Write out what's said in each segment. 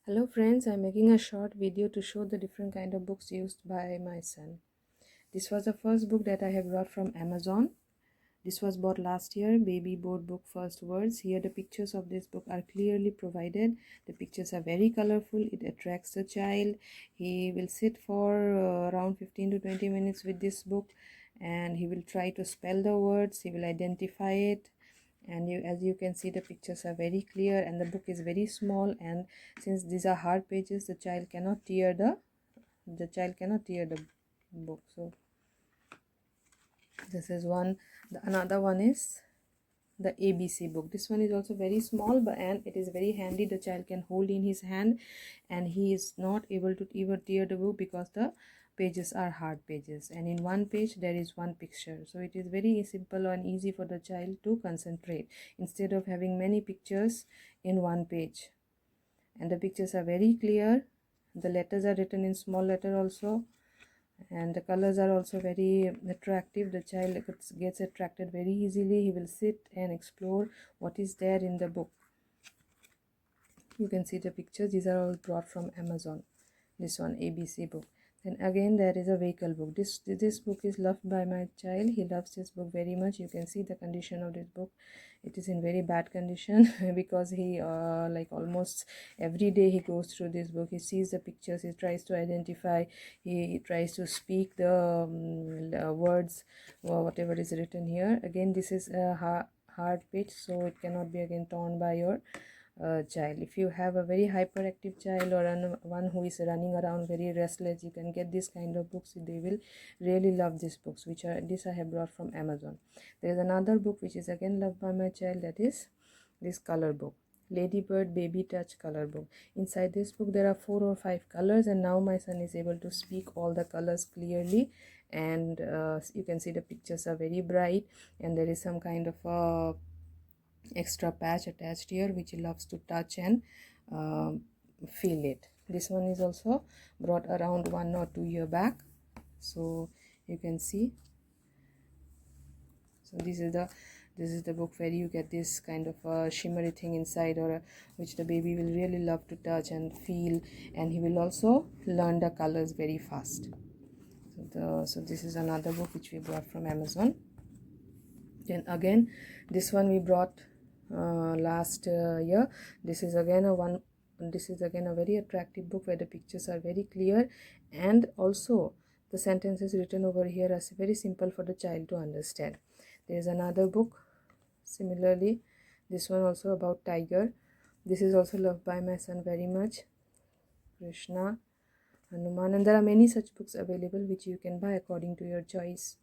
Hello friends, I'm making a short video to show the different kind of books used by my son. This was the first book that I have brought from Amazon. This was bought last year, Baby Board Book First Words. Here the pictures of this book are clearly provided. The pictures are very colorful. It attracts the child. He will sit for around 15 to 20 minutes with this book and he will try to spell the words. He will identify it. And as you can see, the pictures are very clear and the book is very small, and since these are hard pages, the child cannot tear the book. So this is one. Another one is the ABC book. This one is also very small, and it is very handy. The child can hold in his hand and he is not able to even tear the book because the pages are hard pages, and in one page there is one picture, so it is very simple and easy for the child to concentrate instead of having many pictures in one page. And the pictures are very clear. The letters are written in small letter also, and the colors are also very attractive. The child gets attracted very easily. He will sit and explore what is there in the book. You can see the pictures. These are all brought from Amazon. This one, ABC book. Then again there is a vehicle book. This book is loved by my child. He loves this book very much. You can see the condition of this book. It is in very bad condition because he like almost every day he goes through this book. He sees the pictures, he tries to identify, he tries to speak the words or whatever is written here. Again, this is a hard page, so it cannot be again torn by your child. If you have a very hyperactive child or one who is running around very restless, you can get this kind of books. They will really love these books, which are this I have brought from Amazon. There is another book which is again loved by my child, that is this color book, Ladybird Baby Touch color book. Inside this book there are 4 or 5 colors, and now my son is able to speak all the colors clearly. And you can see the pictures are very bright, and there is some kind of a extra patch attached here which he loves to touch and feel it. This one is also brought around 1 or 2 years back, so you can see. So this is the book where you get this kind of a shimmery thing inside, or which the baby will really love to touch and feel, and he will also learn the colors very fast. So this is another book which we brought from Amazon. Then again, this one we brought last year. This is again a very attractive book where the pictures are very clear, and also the sentences written over here are very simple for the child to understand. There is another book similarly, this one also about tiger. This is also loved by my son very much, Krishna, Hanuman, and there are many such books available which you can buy according to your choice.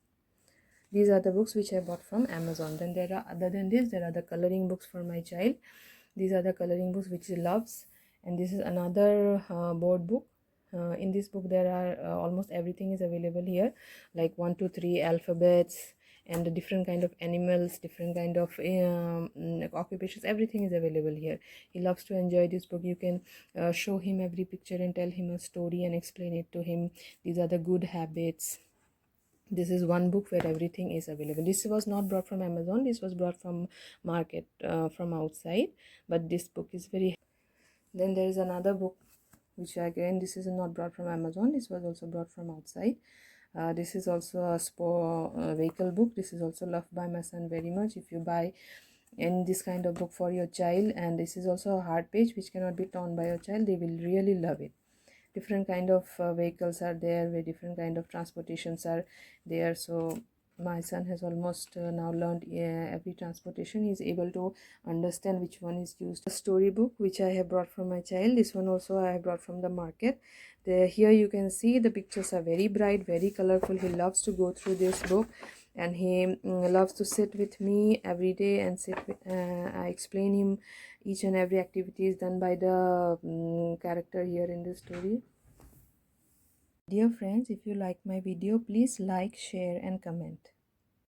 These are the books which I bought from Amazon. Then there are, other than this, there are the coloring books for my child. These are the coloring books which he loves. And this is another board book. In this book there are almost everything is available here, like 1 2 3 alphabets, and the different kind of animals, different kind of occupations, everything is available here. He loves to enjoy this book. You can show him every picture and tell him a story and explain it to him. These are the good habits. This is one book where everything is available. This was not brought from Amazon, this was brought from market, from outside, but this book is very. Then there is another book which again, this is not brought from Amazon, this was also brought from outside. This is also a vehicle book. This is also loved by my son very much. If you buy in this kind of book for your child, and this is also a hard page which cannot be torn by your child, they will really love it. Different kind of vehicles are there, where different kind of transportations are there. So my son has almost now learned every transportation. He is able to understand which one is used. A storybook which I have brought from my child. This one also I have brought from the market. Here you can see the pictures are very bright, very colorful. He loves to go through this book, and he loves to sit with me every day and I explain him each and every activity is done by the character here in the story. Dear friends, if you like my video, please like, share and comment.